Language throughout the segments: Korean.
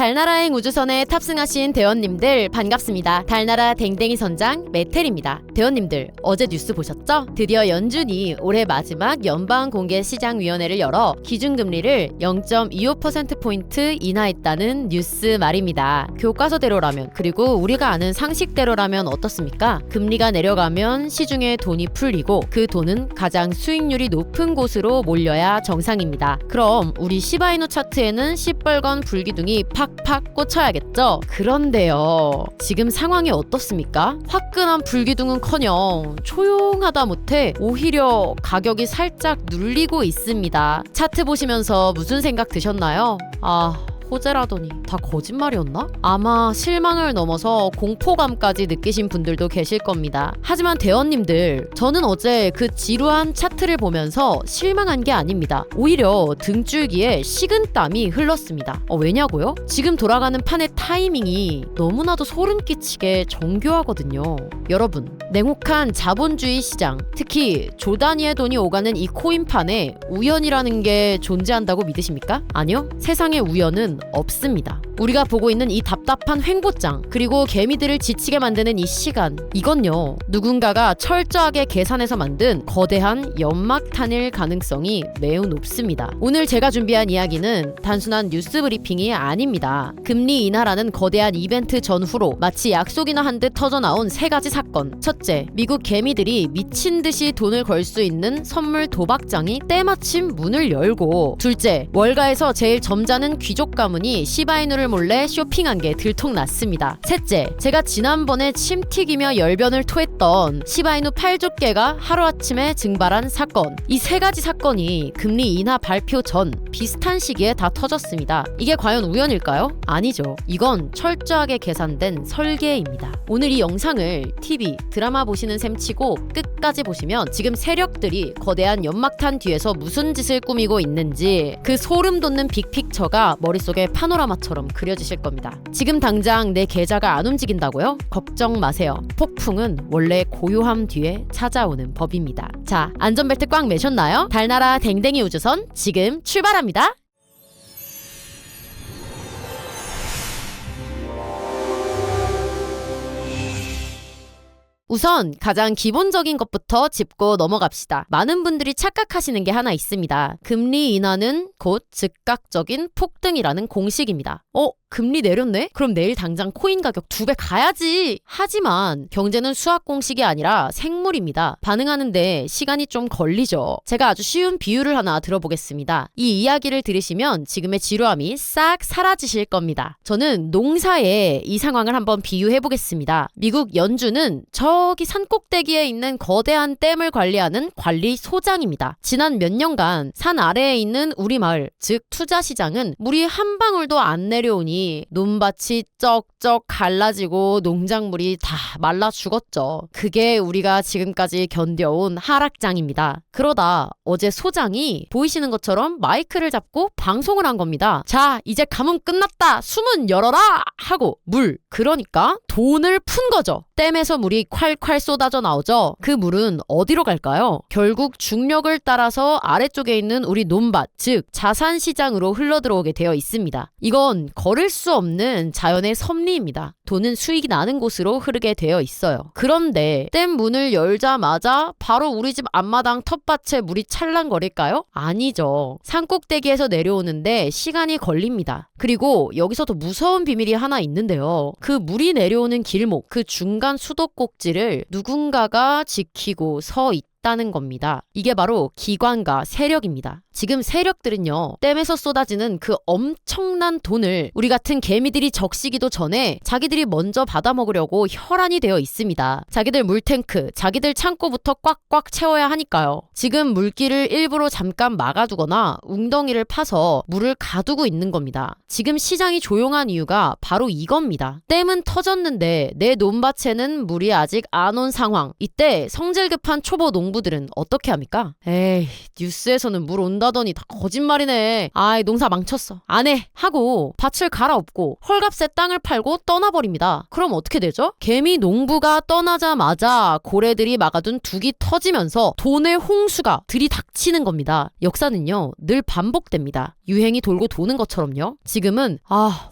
달나라행 우주선에 탑승하신 대원님들 반갑습니다. 달나라 댕댕이 선장 메텔입니다. 대원님들 어제 뉴스 보셨죠? 드디어 연준이 올해 마지막 연방공개시장위원회를 열어 기준금리를 0.25%포인트 인하했다는 뉴스 말입니다. 교과서대로라면, 그리고 우리가 아는 상식대로라면 어떻습니까? 금리가 내려가면 시중에 돈이 풀리고 그 돈은 가장 수익률이 높은 곳으로 몰려야 정상입니다. 그럼 우리 시바이누 차트에는 시뻘건 불기둥이 팍팍 꽂혀야겠죠? 그런데요, 지금 상황이 어떻습니까? 화끈한 불기둥은커녕 조용하다 못해 오히려 가격이 살짝 눌리고 있습니다. 차트 보시면서 무슨 생각 드셨나요? 호재라더니 다 거짓말이었나? 아마 실망을 넘어서 공포감까지 느끼신 분들도 계실 겁니다. 하지만 대원님들, 저는 어제 그 지루한 차트를 보면서 실망한 게 아닙니다. 오히려 등줄기에 식은땀이 흘렀습니다. 왜냐고요? 지금 돌아가는 판의 타이밍이 너무나도 소름 끼치게 정교하거든요. 여러분, 냉혹한 자본주의 시장, 특히 조 단위의 돈이 오가는 이 코인판에 우연이라는 게 존재한다고 믿으십니까? 아니요, 세상의 우연은 없습니다. 우리가 보고 있는 이 답답한 횡보장, 그리고 개미들을 지치게 만드는 이 시간, 이건요, 누군가가 철저하게 계산해서 만든 거대한 연막탄일 가능성이 매우 높습니다. 오늘 제가 준비한 이야기는 단순한 뉴스 브리핑이 아닙니다. 금리 인하라는 거대한 이벤트 전후로 마치 약속이나 한 듯 터져나온 세 가지 사건. 첫째, 미국 개미들이 미친 듯이 돈을 걸 수 있는 선물 도박장이 때마침 문을 열고, 둘째, 월가에서 제일 점잖은 귀족 가문이 시바이누를 몰래 쇼핑한 게 들통났습니다. 셋째, 제가 지난번에 침 튀기며 열변을 토했던 시바이누 8족계가 하루아침에 증발한 사건. 이 세 가지 사건이 금리 인하 발표 전 비슷한 시기에 다 터졌습니다. 이게 과연 우연일까요? 아니죠. 이건 철저하게 계산된 설계입니다. 오늘 이 영상을 TV, 드라마 보시는 셈 치고 끝까지 보시면 지금 세력들이 거대한 연막탄 뒤에서 무슨 짓을 꾸미고 있는지 그 소름 돋는 빅픽처가 머릿속에 파노라마처럼 그려지실 겁니다. 지금 당장 내 계좌가 안 움직인다고요? 걱정 마세요. 폭풍은 원래 고요함 뒤에 찾아오는 법입니다. 자, 안전벨트 꽉 매셨나요? 달나라 댕댕이 우주선 지금 출발합니다. 우선 가장 기본적인 것부터 짚고 넘어갑시다. 많은 분들이 착각하시는 게 하나 있습니다. 금리 인하는 곧 즉각적인 폭등이라는 공식입니다. 금리 내렸네? 그럼 내일 당장 코인 가격 2배 가야지! 하지만 경제는 수학 공식이 아니라 생물입니다. 반응하는데 시간이 좀 걸리죠. 제가 아주 쉬운 비유를 하나 들어보겠습니다. 이 이야기를 들으시면 지금의 지루함이 싹 사라지실 겁니다. 저는 농사에 이 상황을 한번 비유해보겠습니다. 미국 연준은 저기 산꼭대기에 있는 거대한 댐을 관리하는 관리소장입니다. 지난 몇 년간 산 아래에 있는 우리 마을, 즉 투자시장은 물이 한 방울도 안 내려오니 논밭이 쩍쩍 갈라지고 농작물이 다 말라 죽었죠. 그게 우리가 지금까지 견뎌온 하락장입니다. 그러다 어제 소장이 보이시는 것처럼 마이크를 잡고 방송을 한 겁니다. 자, 이제 가뭄 끝났다! 수문 열어라! 하고 그러니까 돈을 푼 거죠. 댐에서 물이 콸콸 쏟아져 나오죠. 그 물은 어디로 갈까요? 결국 중력을 따라서 아래쪽에 있는 우리 논밭, 즉 자산시장으로 흘러들어오게 되어 있습니다. 이건 걸을 수 없는 자연의 섭리입니다. 돈은 수익이 나는 곳으로 흐르게 되어 있어요. 그런데 댐 문을 열자마자 바로 우리 집 앞마당 텃밭에 물이 찰랑거릴까요? 아니죠. 산꼭대기에서 내려오는데 시간이 걸립니다. 그리고 여기서 더 무서운 비밀이 하나 있는데요. 그 물이 내려오는 길목, 그 중간 수도꼭지를 누군가가 지키고 서 있다는 겁니다. 이게 바로 기관과 세력입니다. 지금 세력들은요, 댐에서 쏟아지는 그 엄청난 돈을 우리 같은 개미들이 적시기도 전에 자기들이 먼저 받아먹으려고 혈안이 되어 있습니다. 자기들 물탱크, 자기들 창고부터 꽉꽉 채워야 하니까요. 지금 물길을 일부러 잠깐 막아두거나 웅덩이를 파서 물을 가두고 있는 겁니다. 지금 시장이 조용한 이유가 바로 이겁니다. 댐은 터졌는데 내 논밭에는 물이 아직 안 온 상황. 이때 성질 급한 초보 농부들은 어떻게 합니까? 에이, 뉴스에서는 물 온다더니 다 거짓말이네. 아이, 농사 망쳤어. 안 해. 하고 밭을 갈아엎고 헐값에 땅을 팔고 떠나버립니다. 그럼 어떻게 되죠? 개미 농부가 떠나자마자 고래들이 막아둔 둑이 터지면서 돈의 홍수가 들이닥치는 겁니다. 역사는요, 늘 반복됩니다. 유행이 돌고 도는 것처럼요. 지금은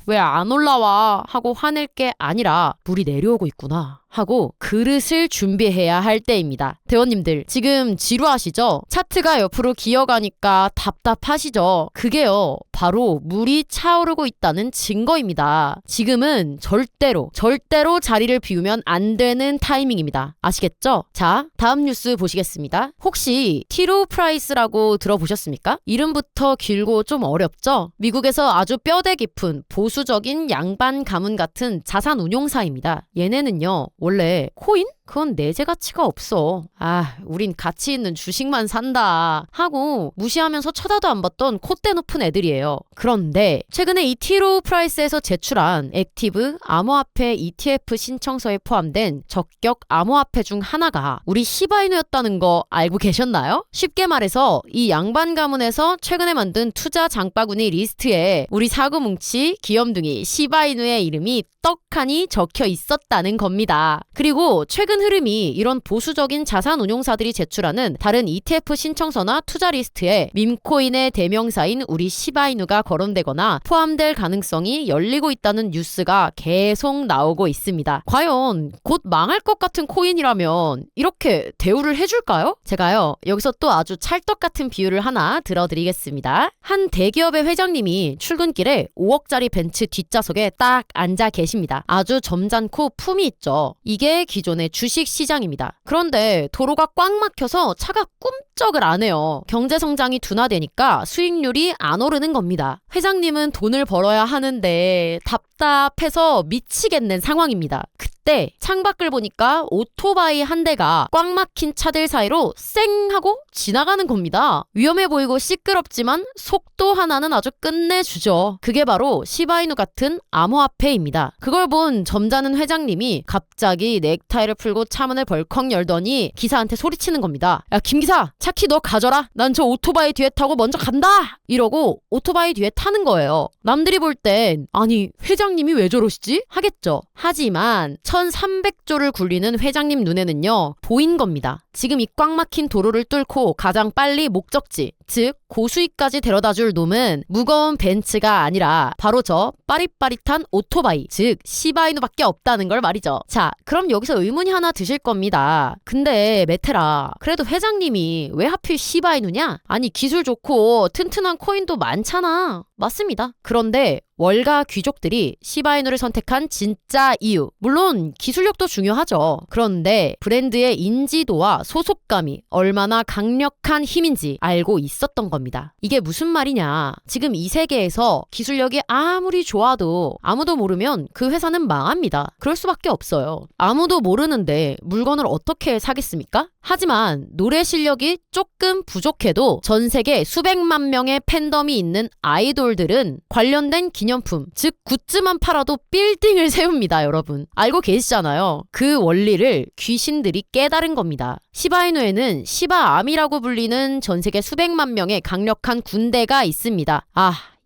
왜 안 올라와 하고 화낼 게 아니라 물이 내려오고 있구나 하고 그릇을 준비해야 할 때입니다. 대원님들 지금 지루하시죠? 차트가 옆으로 기어가니까 답답하시죠? 그게요 바로 물이 차오르고 있다는 증거입니다. 지금은 절대로 자리를 비우면 안 되는 타이밍입니다. 아시겠죠? 자, 다음 뉴스 보시겠습니다. 혹시 T. 로우 프라이스라고 들어보셨습니까? 이름부터 길고 좀 어렵죠? 미국에서 아주 뼈대 깊은 보수적인 양반 가문 같은 자산 운용사입니다. 얘네는요 원래 코인? 그건 내재 가치가 없어. 우린 가치 있는 주식만 산다 하고 무시하면서 쳐다도 안 봤던 콧대 높은 애들이에요. 그런데 최근에 이 T. 로우 프라이스에서 제출한 액티브 암호화폐 ETF 신청서에 포함된 적격 암호화폐 중 하나가 우리 시바이누였다는 거 알고 계셨나요? 쉽게 말해서 이 양반 가문에서 최근에 만든 투자 장바구니 리스트에 우리 사구뭉치, 귀염둥이, 시바이누의 이름이 떡하니 적혀 있었다는 겁니다. 그리고 최근 흐름이 이런 보수적인 자산 운용사들이 제출하는 다른 ETF 신청서나 투자 리스트에 밈코인의 대명사인 우리 시바이누가 거론되거나 포함될 가능성이 열리고 있다는 뉴스가 계속 나오고 있습니다. 과연 곧 망할 것 같은 코인이라면 이렇게 대우를 해줄까요? 제가요 여기서 또 아주 찰떡 같은 비유를 하나 들어드리겠습니다. 한 대기업의 회장님이 출근길에 5억짜리 벤츠 뒷좌석에 딱 앉아 계십니다. 아주 점잖고 품이 있죠. 이게 기존의 주식 시장입니다. 그런데 도로가 꽉 막혀서 차가 꿈쩍을 안 해요. 경제 성장이 둔화되니까 수익률이 안 오르는 겁니다. 회장님은 돈을 벌어야 하는데 답답해서 미치겠는 상황입니다. 그때 창밖을 보니까 오토바이 한 대가 꽉 막힌 차들 사이로 쌩 하고 지나가는 겁니다. 위험해 보이고 시끄럽지만 속도 하나는 아주 끝내주죠. 그게 바로 시바이누 같은 암호화폐입니다. 그걸 본 점잖은 회장님이 갑자기 넥타이를 풀고 차문을 벌컥 열더니 기사한테 소리치는 겁니다. 야, 김기사, 차 키 너 가져라. 난 저 오토바이 뒤에 타고 먼저 간다. 이러고 오토바이 뒤에 타는 거예요. 남들이 볼 땐 아니 회장님이 왜 저러시지? 하겠죠. 하지만 1300조를 굴리는 회장님 눈에는요 보인 겁니다. 지금 이 꽉 막힌 도로를 뚫고 가장 빨리 목적지, 즉 고수익까지 데려다줄 놈은 무거운 벤츠가 아니라 바로 저 빠릿빠릿한 오토바이, 즉 시바이누밖에 없다는 걸 말이죠. 자, 그럼 여기서 의문이 하나 드실 겁니다. 근데 메테라, 그래도 회장님이 왜 하필 시바이누냐? 아니 기술 좋고 튼튼한 코인도 많잖아. 맞습니다. 그런데 월가 귀족들이 시바이누를 선택한 진짜 이유, 물론 기술력도 중요하죠. 그런데 브랜드의 인지도와 소속감이 얼마나 강력한 힘인지 알고 있었던 겁니다. 이게 무슨 말이냐? 지금 이 세계에서 기술력이 아무리 좋아도 아무도 모르면 그 회사는 망합니다. 그럴 수밖에 없어요. 아무도 모르는데 물건을 어떻게 사겠습니까? 하지만 노래 실력이 조금 부족해도 전 세계 수백만 명의 팬덤이 있는 아이돌들은 관련된 기념품, 즉 굿즈만 팔아도 빌딩을 세웁니다, 여러분. 알고 계시잖아요. 그 원리를 귀신들이 깨달은 겁니다. 시바이누에는 시바암이라고 불리는 전 세계 수백만 명의 강력한 군대가 있습니다.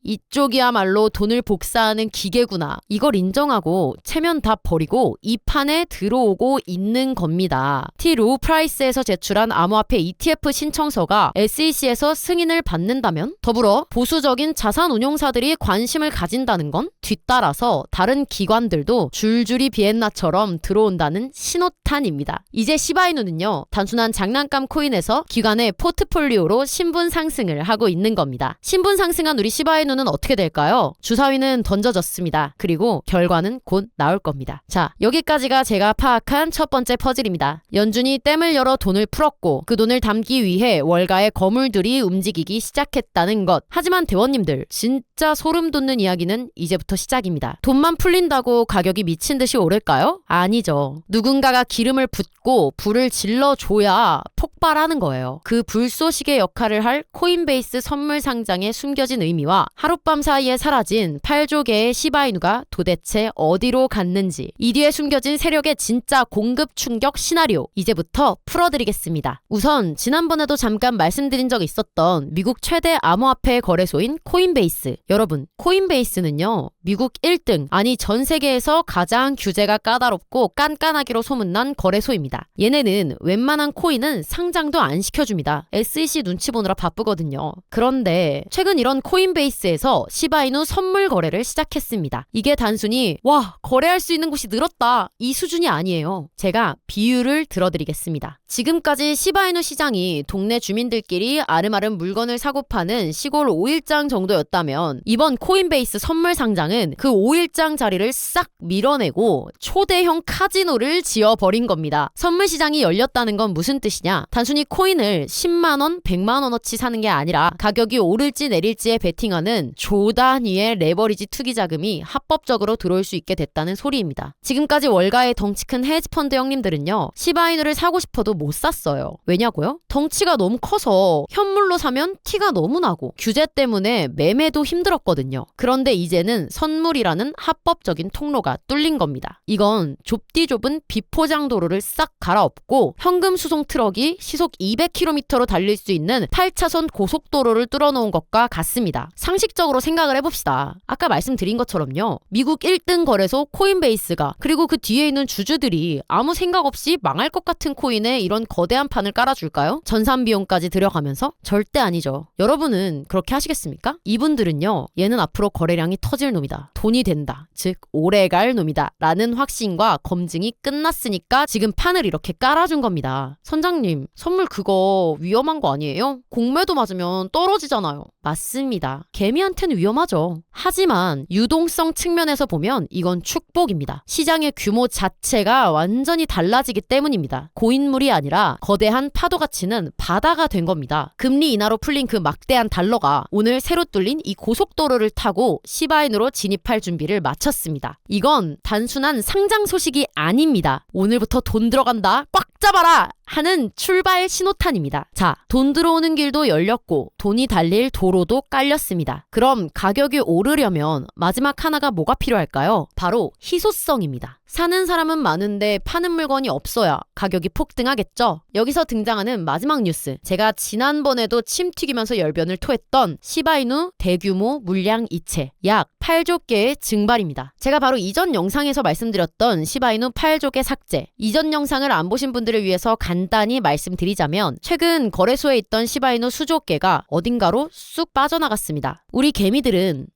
이쪽이야말로 돈을 복사하는 기계구나. 이걸 인정하고 체면 다 버리고 이 판에 들어오고 있는 겁니다. T. 로우 프라이스에서 제출한 암호화폐 ETF 신청서가 SEC에서 승인을 받는다면, 더불어 보수적인 자산 운용사들이 관심을 가진다는 건 뒤따라서 다른 기관들도 줄줄이 비엔나처럼 들어온다는 신호탄입니다. 이제 시바이누는요, 단순한 장난감 코인에서 기관의 포트폴리오로 신분 상승을 하고 있는 겁니다. 신분 상승한 우리 시바이누 는 어떻게 될까요? 주사위는 던져졌습니다. 그리고 결과는 곧 나올 겁니다. 자, 여기까지가 제가 파악한 첫 번째 퍼즐입니다. 연준이 댐을 열어 돈을 풀었고 그 돈을 담기 위해 월가의 거물들이 움직이기 시작했다는 것. 하지만 대원님들, 진짜 소름 돋는 이야기는 이제부터 시작입니다. 돈만 풀린다고 가격이 미친 듯이 오를까요? 아니죠. 누군가가 기름을 붓고 불을 질러줘야 폭발하는 거예요. 그 불쏘시개 역할을 할 코인베이스 선물 상장에 숨겨진 의미와 하룻밤 사이에 사라진 8조 개의 시바이누가 도대체 어디로 갔는지, 이 뒤에 숨겨진 세력의 진짜 공급 충격 시나리오, 이제부터 풀어드리겠습니다. 우선 지난번에도 잠깐 말씀드린 적이 있었던 미국 최대 암호화폐 거래소인 코인베이스. 여러분, 코인베이스는요, 미국 1등, 아니 전 세계에서 가장 규제가 까다롭고 깐깐하기로 소문난 거래소입니다. 얘네는 웬만한 코인은 상장도 안 시켜줍니다. SEC 눈치 보느라 바쁘거든요. 그런데 최근 이런 코인베이스에서 시바이누 선물 거래를 시작했습니다. 이게 단순히 와, 거래할 수 있는 곳이 늘었다, 이 수준이 아니에요. 제가 비유를 들어드리겠습니다. 지금까지 시바이누 시장이 동네 주민들끼리 아름아름 물건을 사고 파는 시골 5일장 정도였다면 이번 코인베이스 선물 상장은 그 5일장 자리를 싹 밀어내고 초대형 카지노를 지어버린 겁니다. 선물 시장이 열렸다는 건 무슨 뜻이냐? 단순히 코인을 10만원, 100만원어치 사는 게 아니라 가격이 오를지 내릴지에 베팅하는 조 단위의 레버리지 투기 자금이 합법적으로 들어올 수 있게 됐다는 소리입니다. 지금까지 월가의 덩치 큰 헤지펀드 형님들은요, 시바이누를 사고 싶어도 못 샀어요. 왜냐고요? 덩치가 너무 커서 현물로 사면 티가 너무 나고 규제 때문에 매매도 힘들었거든요. 그런데 이제는 선물이라는 합법적인 통로가 뚫린 겁니다. 이건 좁디 좁은 비포장 도로를 싹 갈아엎고 현금 수송 트럭이 시속 200km로 달릴 수 있는 8차선 고속도로를 뚫어놓은 것과 같습니다. 상식적으로 생각을 해봅시다. 아까 말씀드린 것처럼요, 미국 1등 거래소 코인베이스가, 그리고 그 뒤에 있는 주주들이 아무 생각 없이 망할 것 같은 코인에 이런 거대한 판을 깔아줄까요? 전산 비용까지 들여가면서? 절대 아니죠. 여러분은 그렇게 하시겠습니까? 이분들은요, 얘는 앞으로 거래량이 터질 놈이다, 돈이 된다, 즉 오래갈 놈이다 라는 확신과 검증이 끝났으니까 지금 판을 이렇게 깔아준 겁니다. 선장님, 선물 그거 위험한 거 아니에요? 공매도 맞으면 떨어지잖아요. 맞습니다. 개미한테는 위험하죠. 하지만 유동성 측면에서 보면 이건 축복입니다. 시장의 규모 자체가 완전히 달라지기 때문입니다. 고인물이 아니라 거대한 파도 가치는 바다가 된 겁니다. 금리 인하로 풀린 그 막대한 달러가 오늘 새로 뚫린 이 고속도로를 타고 시바인으로 진입할 준비를 마쳤습니다. 이건 단순한 상장 소식이 아닙니다. 오늘부터 돈 들어간다, 꽉 잡아라 하는 출발 신호탄입니다. 자, 돈 들어오는 길도 열렸고 돈이 달릴 도로도 깔렸습니다. 그럼 가격이 오르려면 마지막 하나가 뭐가 필요할까요? 바로 희소성입니다. 사는 사람은 많은데 파는 물건이 없어야 가격이 폭등하겠죠? 여기서 등장하는 마지막 뉴스, 제가 지난번에도 침 튀기면서 열변을 토했던 시바이누 대규모 물량 이체, 약 8조 개의 증발입니다. 제가 바로 이전 영상에서 말씀드렸던 시바이누 8조 개 삭제, 이전 영상을 안 보신 분들을 위해서 간단히 말씀드리자면 최근 거래소에 있던 시바이누 수조 개가 어딘가로 쑥 빠져나갔습니다. 우리 개미들은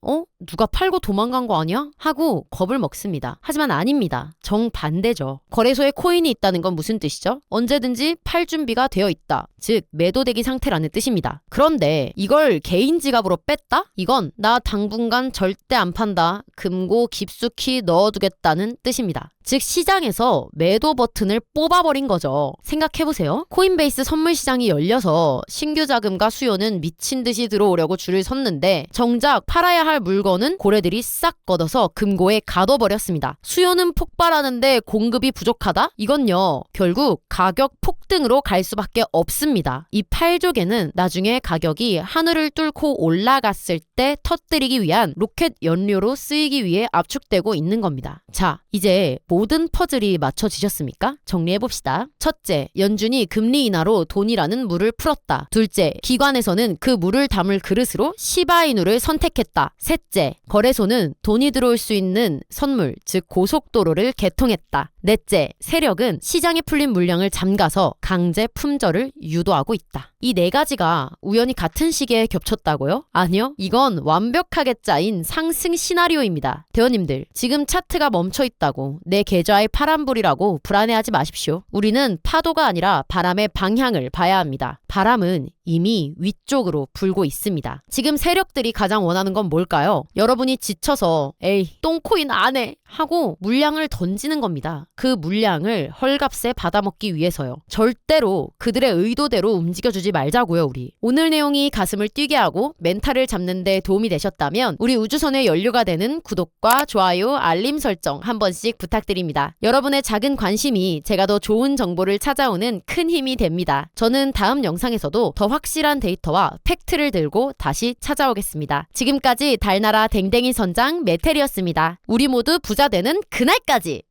누가 팔고 도망간 거 아니야? 하고 겁을 먹습니다. 하지만 아닙니다. 정반대죠. 거래소에 코인이 있다는 건 무슨 뜻이죠? 언제든지 팔 준비가 되어 있다, 즉 매도대기 상태라는 뜻입니다. 그런데 이걸 개인 지갑으로 뺐다? 이건 나 당분간 절대 안 판다, 금고 깊숙이 넣어두겠다는 뜻입니다. 즉 시장에서 매도 버튼을 뽑아버린 거죠. 생각해보세요. 코인베이스 선물 시장이 열려서 신규 자금과 수요는 미친 듯이 들어오려고 줄을 섰는데 정작 팔아야 할 물건은 고래들이 싹 걷어서 금고에 가둬버렸습니다. 수요는 폭발하는데 공급이 부족하다? 이건요, 결국 가격 폭등으로 갈 수밖에 없습니다. 이 8조개는 나중에 가격이 하늘을 뚫고 올라갔을 때 터뜨리기 위한 로켓 연료로 쓰이기 위해 압축되고 있는 겁니다. 자, 이제 모든 퍼즐이 맞춰지셨습니까? 정리해봅시다. 첫째, 연준이 금리 인하로 돈이라는 물을 풀었다. 둘째, 기관에서는 그 물을 담을 그릇으로 시바이누를 선택했다. 셋째, 거래소는 돈이 들어올 수 있는 선물, 즉 고속도로를 개통했다. 넷째, 세력은 시장에 풀린 물량을 잠가서 강제 품절을 유도하고 있다. 이 네 가지가 우연히 같은 시기에 겹쳤다고요? 아니요. 이건 완벽하게 짜인 상승 시나리오입니다. 대원님들, 지금 차트가 멈춰 있다고 내 계좌의 파란불이라고 불안해하지 마십시오. 우리는 파도가 아니라 바람의 방향을 봐야 합니다. 바람은 이미 위쪽으로 불고 있습니다. 지금 세력들이 가장 원하는 건 뭘까요? 여러분이 지쳐서 에이 똥코인 안 해 하고 물량을 던지는 겁니다. 그 물량을 헐값에 받아먹기 위해서요. 절대로 그들의 의도대로 움직여주지 말자고요. 우리 오늘 내용이 가슴을 뛰게 하고 멘탈을 잡는 데 도움이 되셨다면 우리 우주선의 연료가 되는 구독과 좋아요, 알림 설정 한 번씩 부탁드립니다. 여러분의 작은 관심이 제가 더 좋은 정보를 찾아오는 큰 힘이 됩니다. 저는 다음 영상에서도 더 확실한 데이터와 팩트를 들고 다시 찾아오겠습니다. 지금까지 달나라 댕댕이 선장 메텔이었습니다. 우리 모두 부자 되는 그날까지!